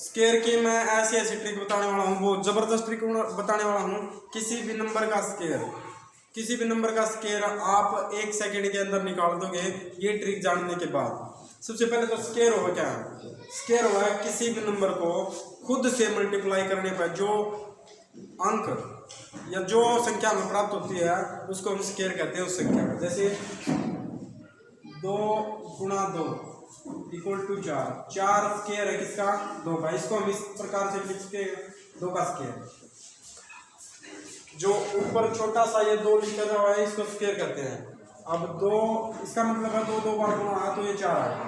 Square की मैं ऐसी ऐसी ट्रिक बताने वाला हूँ, वो जबरदस्त ट्रिक बताने वाला हूँ। किसी भी नंबर का स्केयर आप 1 सेकंड के अंदर निकाल दोगे, ये ट्रिक जानने के बाद। सबसे पहले तो स्केयर हुआ क्या है? स्केयर हुआ है किसी भी नंबर को खुद से मल्टीप्लाई करने पर जो अंक या जो संख्या में प्राप्त होती है उसको हम स्केयर कहते हैं उस संख्या का। जैसे 2 गुणा 2 इक्वल टू 4, 4 स्केयर है किसका? 2 का। इसको हम इस प्रकार से लिखते हैं 2 का स्केयर। जो ऊपर छोटा सा ये 2 लिखा हुआ है इसको स्केयर कहते हैं। अब 2 इसका मतलब है 2 2 बार गुणा है तो ये 4 आएगा,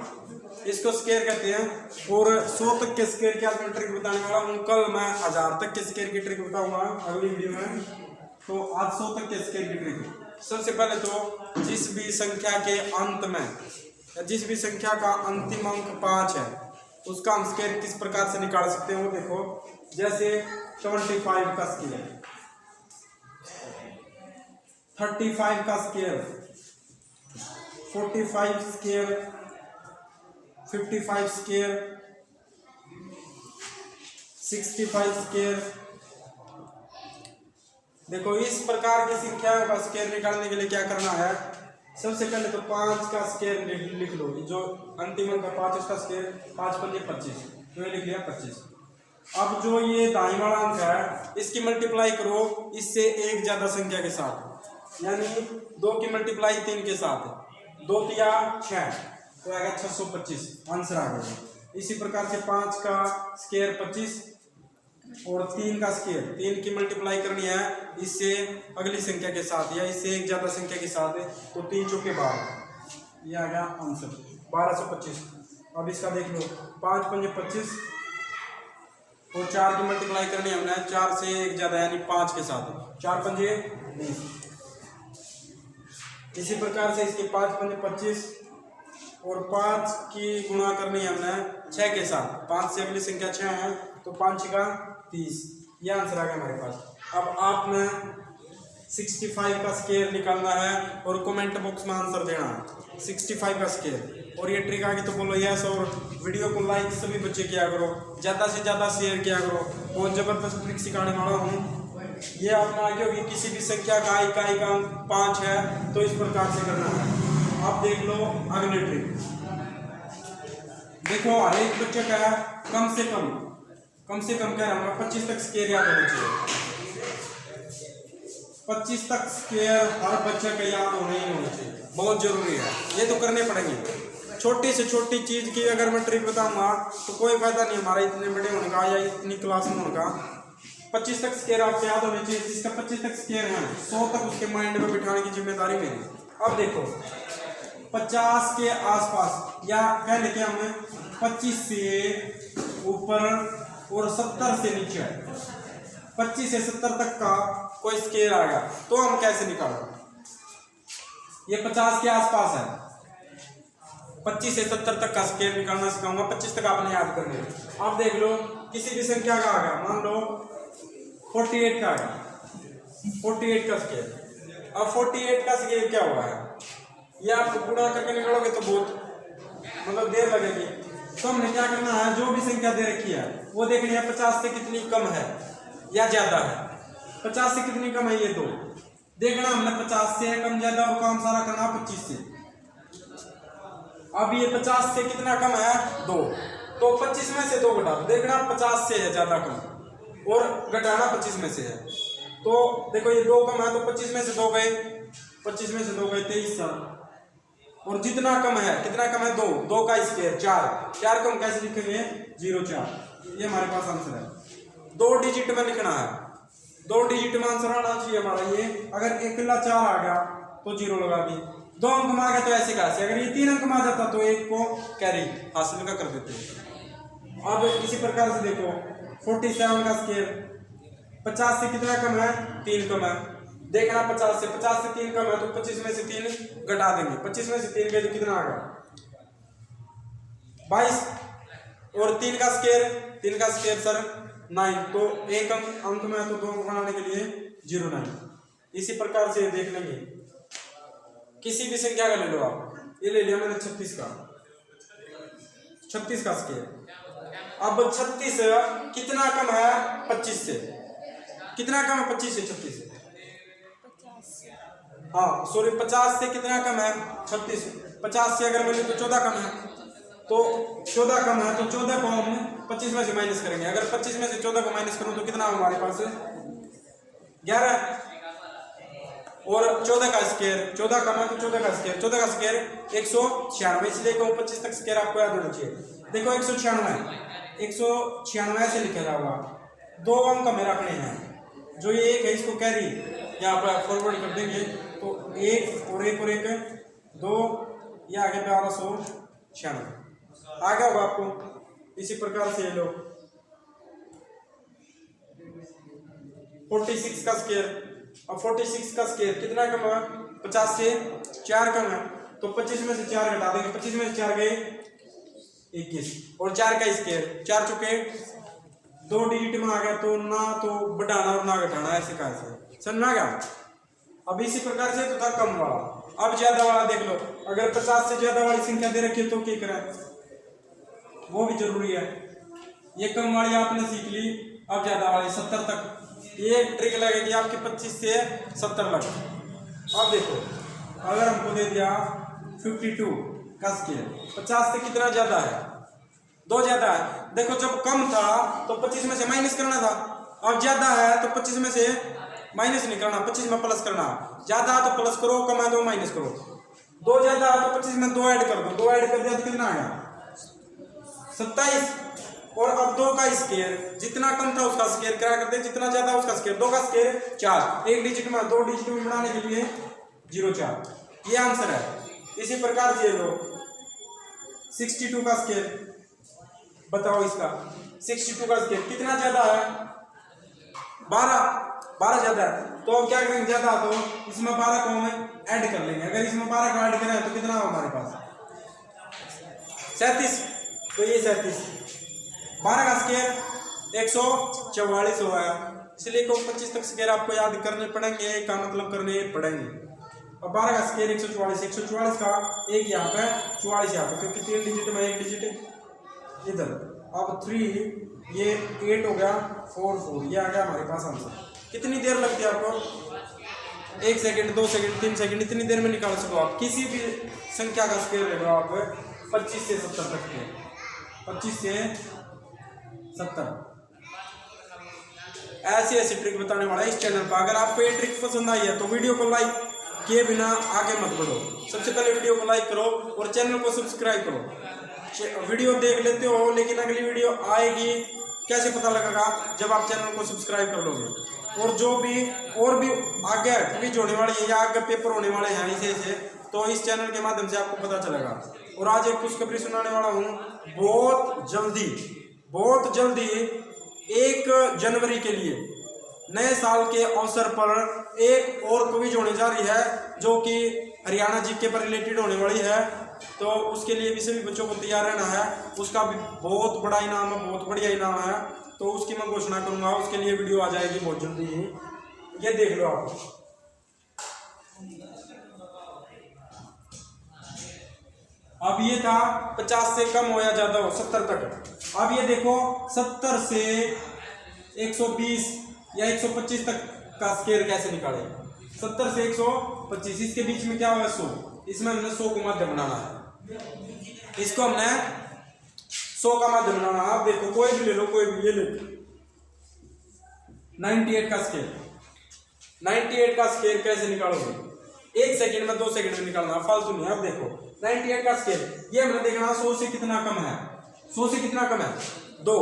इसको स्केयर कहते हैं। और 100 तक के स्केयर की आज मैं ट्रिक बताने वाला हूँ। कल मैं 1000 तक के स्केयर की ट्रिक बताऊंगा अगली वीडियो में। तो आज 100 तक के स्केयर की ट्रिक। सबसे पहले तो जिस भी संख्या के अंत में, जिस भी संख्या का अंतिम अंक 5 है उसका हम स्केयर किस प्रकार से निकाल सकते हैं वो देखो। जैसे 25 का स्केयर, 35 का स्केयर, 45 स्केयर, 55 स्केयर, 65 स्केयर। देखो इस प्रकार की संख्याओं का स्केयर निकालने के लिए क्या करना है? सबसे पहले तो 5 का स्केयर लिख लो। जो अंतिम अंक 5 उसका स्केयर 5 पंजे 25, तो ये लिख लिया 25। अब जो ये दाईं वाला अंक है इसकी मल्टीप्लाई करो इससे एक ज्यादा संख्या के साथ, यानी 2 की मल्टीप्लाई 3 के साथ, 2 तिया 6 तो आएगा 625, आंसर आ गया। इसी प्रकार से 5 का स्केयर 25 और 3 का स्केयर, 3 की मल्टीप्लाई करनी है इससे अगली संख्या के साथ या इससे एक ज्यादा संख्या के साथ, तो 3 चौके 12, ये आ गया आंसर 1225। अब इसका देख लो 5 पंजे 25 और 4 की मल्टीप्लाई करनी है हमने 4 से एक ज्यादा यानी 5 के साथ, 4 पंजे 20। इसी प्रकार से इसके 5 पंजे 25 और 5 की गुणा करनी है हमने 6 के साथ, 5 से अगली संख्या 6 है तो 5 का 30, ये आंसर आ गया हमारे पास। अब आपने 65 का स्केयर निकालना है और कमेंट बॉक्स में आंसर देना है 65 का स्केयर। और ये ट्रिक आगे तो बोलो यस, और वीडियो को लाइक सभी बच्चे किया करो, ज़्यादा से ज़्यादा शेयर किया करो। बहुत ज़बरदस्त ट्रिक सिखाने वाला हूँ। ये आपने आगे होगी किसी भी संख्या का इकाई का अंक 5 है तो इस प्रकार से करना है। आप देख लो अगली ट्रिक। देखो हर एक बच्चे का कम से कम क्या है 25 तक स्केयर याद होना चाहिए। 25 तक स्केयर हर बच्चे का याद होना ही होना चाहिए, बहुत जरूरी है। ये तो करने पड़ेंगे। छोटी से छोटी चीज की अगर मैं ट्रिक बताऊंगा तो कोई फायदा नहीं हमारा इतने बड़े होने का या इतनी क्लास में होने का। 25 तक स्केयर आपको याद होने चाहिए। जिसका 25 तक स्केयर है 100 तक उसके माइंड में बिठाने की जिम्मेदारी मेरी। अब देखो 50 के आसपास या कह लेते हैं हमें 25 से ऊपर और 70 से नीचे, 25 से 70 तक का कोई स्केयर आ गया तो हम कैसे निकालेंगे? ये 50 के आसपास है, 25 से 70 तक का स्केयर निकालना सिखाऊंगा। 25 तक आपने याद कर लिया। आप देख लो किसी भी संख्या का आ गया, मान लो 48 का आ गया, 48 का स्केयर। अब 48 का स्केयर क्या हुआ है? ये आप गुणा करके निकालोगे तो बहुत देर लगेगी। तो हमने क्या करना है, जो भी संख्या दे रखी है वो देखनी है 50 से कितनी कम है या ज्यादा है। 50 से कितनी कम है ये 2 देखना हमने, 50 से कम ज्यादा और काम सारा करना 25 से। अब ये 50 से कितना कम है 2, तो 25 में से 2 घटा दो, देखना 50 से है ज्यादा कम और घटाना 25 में से है। तो देखो ये 2 कम है तो 25 में से 2 गए, 25 में से 2 गए 23 साल। और जितना कम है, कितना कम है 2, 2 का स्केयर 4, 4 को हम कैसे लिखेंगे 0,4। ये हमारे पास आंसर है। 2 डिजिट में लिखना है, 2 डिजिट में आंसर आना चाहिए हमारा। ये अगर अकेला 4 आ गया तो 0 लगा दी, 2 अंक में आ गया तो ऐसे कैसे, अगर ये 3 अंक में आ जाता तो 1 को कैरी हासिल का कर देते। अब इसी प्रकार से देखो 47 का स्केयर 50 से कितना कम है 3 कम है, देखना 50 से 3 कम है तो 25 में से 3 घटा देंगे, 25 में से 3 गए तो कितना आ गया 22। और 3 का स्केयर सर 9, तो एक अंक में है तो 2 अंक बनाने के लिए 0,9। इसी प्रकार से देख लेंगे किसी भी संख्या का ले लो आप। ये ले लिया मैंने 36 का स्केयर, अब 36 कितना कम है 25 से? कितना कम है 25 से 36 से? हाँ सॉरी 50 से कितना कम है 36? 50 से अगर मैं तो 14 कम है, तो 14 कम है, तो 14 को हम 25 में से माइनस करेंगे। अगर 25 में से 14 को माइनस करूं तो कितना हमारे पास 11, और 14 का स्क्वायर, 14 कम है तो 14 का स्क्वायर, 14 का स्क्वायर 196, इसलिए कहूँ 25 तक स्क्वायर आपको याद होना चाहिए। देखो 196 ऐसे लिखा जाएगा, 2 अंक हमें रखने हैं, जो ये एक है इसको कैरी यहाँ पर फॉरवर्ड कर देंगे, तो 1 और 1 और 1 2, ये आगे 1296 आ गया होगा आपको। इसी प्रकार से ये लो 46 का स्क्वायर, अब 46 का स्क्वायर कितना कम है 50 से 4 कम है, तो 25 में से 4 घटा देंगे, 25 में से 4 गए 21, और 4 का स्क्वायर 4 चुके 2 डिजिट में आ गया, तो ना तो बढ़ाना और ना घटाना, ऐसे कैसे समझ में आ गया। अब इसी प्रकार से तो था कम वाला, अब ज्यादा वाला देख लो, अगर 50 से ज्यादा वाली संख्या दे रखी है तो क्या करें, वो भी जरूरी है। ये कम वाली आपने सीख ली, अब ज्यादा वाली 70 तक, ये ट्रिक लगेगी आपकी 25 से 70 तक। अब देखो अगर हमको दे दिया 52 का स्क्वायर, 50 से कितना ज्यादा है 2 ज्यादा है। देखो जब कम था तो 25 में से माइनस करना था, अब ज्यादा है तो 25 में से माइनस नहीं करना, 25 में प्लस करना, ज्यादा है तो प्लस करो, कम है तो माइनस करो, 2 ज्यादा है तो 25 में 2 ऐड कर दो, 2 ऐड कर दिया तो कितना आया 27, और अब 2 का स्क्वायर जितना कम था उसका स्क्वायर क्या करते, जितना ज्यादा उसका स्क्वायर, 2 का स्क्वायर 4, एक डिजिट में 2 डिजिट में बढ़ाने के लिए 04, ये आंसर है। इसी प्रकार से लो 62 का स्क्वायर, बताओ इसका 62 का स्क्वायर कितना ज्यादा है 12 ज्यादा है, तो अब क्या करेंगे, ज्यादा तो इसमें 12 को हम ऐड कर लेंगे, अगर इसमें 12 को ऐड करें तो कितना हो हमारे पास 37, तो ये 37, 12 का स्क्वायर 144 हो गया, इसलिए को 25 तक स्क्वायर आपको याद करने पड़ेंगे, का मतलब करने पड़ेंगे। और 12 का स्क्वायर 144 का एक यहाँ पे 44 यहाँ पे, क्योंकि 3 डिजिट में 1 डिजिट इधर, अब 3 ये 8 हो गया 4 ये आ गया हमारे पास आंसर। कितनी देर लगती है आपको, 1 सेकंड 2 सेकंड 3 सेकंड, इतनी देर में निकाल सको आप किसी भी संख्या का स्क्वायर ले लो आप 25 से 70 तक के, 25 से 70 ऐसी ट्रिक बताने वाला है इस चैनल पर। अगर आपको ये ट्रिक पसंद आई है तो वीडियो को लाइक किए बिना आगे मत बढ़ो, सबसे पहले वीडियो को लाइक करो और चैनल को सब्सक्राइब करो। वीडियो देख लेते हो लेकिन अगली वीडियो आएगी कैसे पता लगेगा, जब आप चैनल को सब्सक्राइब कर लोगे। और जो भी और भी आगे क्विज होने वाली है या आगे पेपर होने वाले हैं इसे तो इस चैनल के माध्यम से आपको पता चलेगा। और आज एक खुशखबरी सुनाने वाला हूँ, बहुत जल्दी 1 जनवरी के लिए नए साल के अवसर पर एक और क्विज होने जा रही है, जो कि हरियाणा जीके पर रिलेटेड होने वाली है। तो उसके लिए भी सभी बच्चों को तैयार रहना है, उसका भी बहुत बड़ा इनाम है, बहुत बढ़िया इनाम है, तो उसकी मैं घोषणा करूंगा। उसके लिए वीडियो आ जाएगी बहुत जल्दी ही, ये देख लो आप। अब ये था 50 से कम हो या ज्यादा हो 70 तक। अब ये देखो 70 से 120 या 125 तक का स्क्वायर कैसे निकाले। 70 से 125 इसके बीच में क्या हुआ 100, इसमें हमने 100 को मध्य बनाना है, इसको हमने 100 का मध्य बनाना है। आप देखो कोई भी ले लो, कोई भी, ये ले 98 का स्क्वायर, 98 का स्क्वायर कैसे निकालोगे, 1 सेकंड में 2 सेकंड में निकालना, फालतू नहीं। अब देखो 98 का स्क्वायर, ये हमने देखना 100 से कितना कम है, 100 से कितना कम है 2,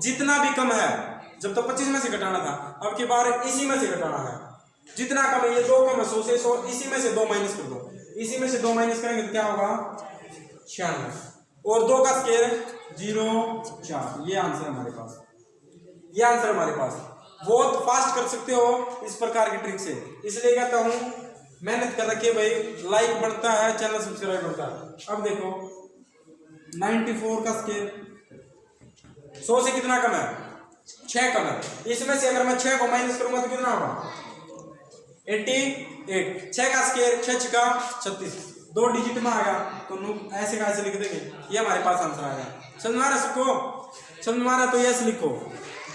जितना भी कम है, जब तो 25 में से घटाना था, अब की बार इसी में से घटाना है, जितना कम है ये 2 कम है 100 से, 100 इसी में से 2 माइनस कर दो, इसी में से 2 माइनस करेंगे तो क्या होगा 96, और 2 का स्क्वायर 0,4, ये आंसर हमारे पास, ये आंसर हमारे पास। बहुत फास्ट कर सकते हो इस प्रकार की ट्रिक से, इसलिए कहता हूं मेहनत कर रखिए भाई, लाइक बढ़ता है चैनल सब्सक्राइब बढ़ता है। अब देखो 94 का स्क्वायर 100 से कितना कम है 6 कम है, इसमें से अगर मैं 6 को माइनस करूंगा तो कितना होगा 88, 6 का स्क्वायर 6 का 36, 2 डिजिट में आ गया तो ऐसे कैसे लिख देंगे, ये हमारे पास आंसर आ गया। समझ में आ रहा है सबको। समझ में आ रहा तो यस लिखो,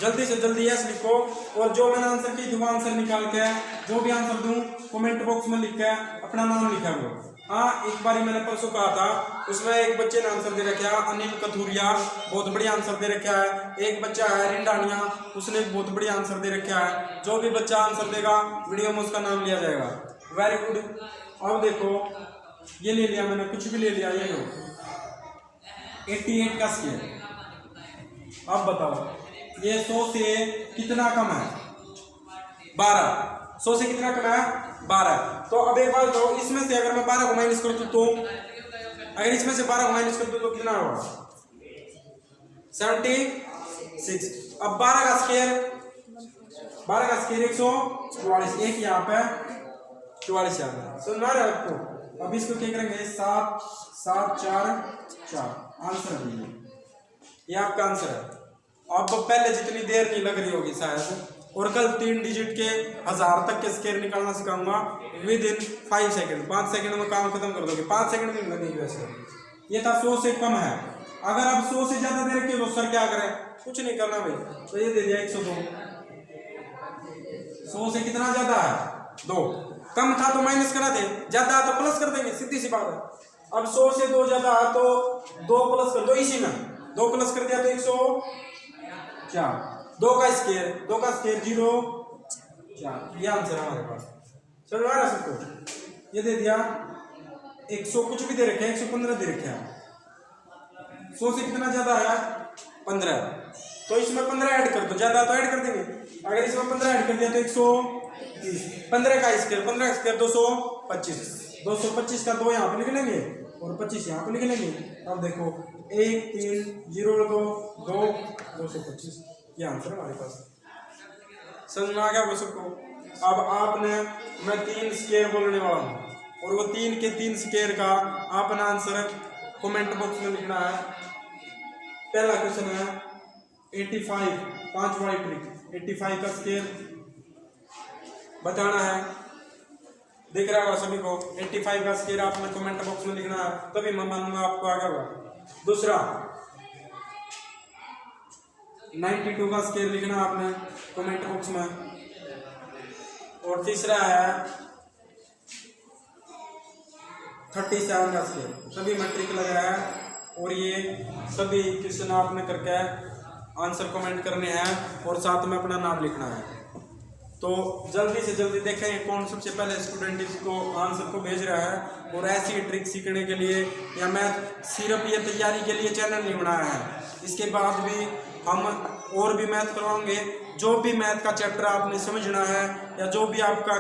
जल्दी से जल्दी यस लिखो। और जो मैंने आंसर की थी वो आंसर निकाल के जो भी आंसर दूं कमेंट बॉक्स में लिख के अपना नाम लिखा करो। हाँ, एक बार मैंने परसों कहा था, उसमें एक बच्चे ने आंसर दे रखा है अनिल कथूरिया, बहुत बढ़िया आंसर दे रखा है। एक बच्चा है रिंडानिया, उसने बहुत बढ़िया आंसर दे रखा है। जो भी बच्चा आंसर देगा वीडियो में उसका नाम लिया जाएगा। Very good. अब देखो ये ले लिया मैंने, कुछ भी ले लिया, ये लो 88 का स्केयर। अब बताओ ये 100 से कितना कम है? 12। 100 से कितना कम है? 12। तो अब एक बात बताओ, इसमें से अगर मैं 12 को माइनस कर दूं तो, अगर इसमें से 12 को माइनस कर दूं तो कितना होगा? 76। अब 12 का स्केयर 144, एक यहाँ पे 44 यहाँ पे, समझ में आ रहा है आपको? अब इसको क्या करेंगे? 7 7 4 4 आंसर दीजिए, ये आपका आंसर है। अब पहले जितनी देर नहीं लग रही होगी शायद, और कल 3 डिजिट के 1000 तक के स्केयर निकालना सिखाऊंगा विद इन 5 सेकंड। 5 सेकंड में काम खत्म कर दोगे, 5 सेकंड में लगेगी वैसे। ये था 100 से कम है। अगर आप 100 से ज्यादा दे रखे तो सर क्या करें? कुछ नहीं करना भाई, तो ये दे दिया 102। 100 से कितना ज्यादा है? 2। कम था तो माइनस करा दे, ज्यादा तो प्लस कर देंगे, सीधी सी बात है। अब 100 से 2 ज्यादा है तो 2 प्लस कर दो, इसी में 2 प्लस कर दिया तो 104। 2 का स्केयर 0 4, ये आंसर है हमारे पास। समझ आ रहा सबको? ये दे दिया 100, कुछ भी दे रखे हैं, 115 दे रखे हैं। 100 से कितना ज्यादा है? 15। तो इसमें 15 ऐड कर दो, ज्यादा तो ऐड कर देंगे। अगर इसमें 15 ऐड कर दिया तो 130। 15 का स्केयर 225। 225 का 2 यहाँ पे लिख लेंगे और 25 यहाँ पे लिख लेंगे। अब देखो 1 3 0 2 2 225, ये आंसर हमारे पास। समझ में आ गया वो सबको? अब आपने, मैं 3 स्केयर बोलने वाला हूँ और वो 3 के 3 स्केयर का आपने आंसर कमेंट बॉक्स में लिखना है। पहला क्वेश्चन है 85, 5 वाली ट्रिक। 85 का स्केयर बताना है, दिख रहा होगा सभी को। 85 का स्केयर आपने कमेंट बॉक्स में लिखना है, तभी मैं मानूंगा आपको आ गया होगा। दूसरा 92 का स्केयर लिखना आपने कमेंट बॉक्स में। और तीसरा है 37 का स्केयर, सभी में ट्रिक लग रहा है। और ये सभी क्वेश्चन आपने करके आंसर कमेंट करने हैं और साथ में अपना नाम लिखना है। तो जल्दी से जल्दी देखें कौन सबसे पहले स्टूडेंट इसको आंसर को भेज रहा है। और ऐसी ट्रिक सीखने के लिए या मैथ सिर्फ ये तैयारी के लिए चैनल नहीं बनाया है, इसके बाद भी हम और भी मैथ करवाएंगे। जो भी मैथ का चैप्टर आपने समझना है या जो भी आपका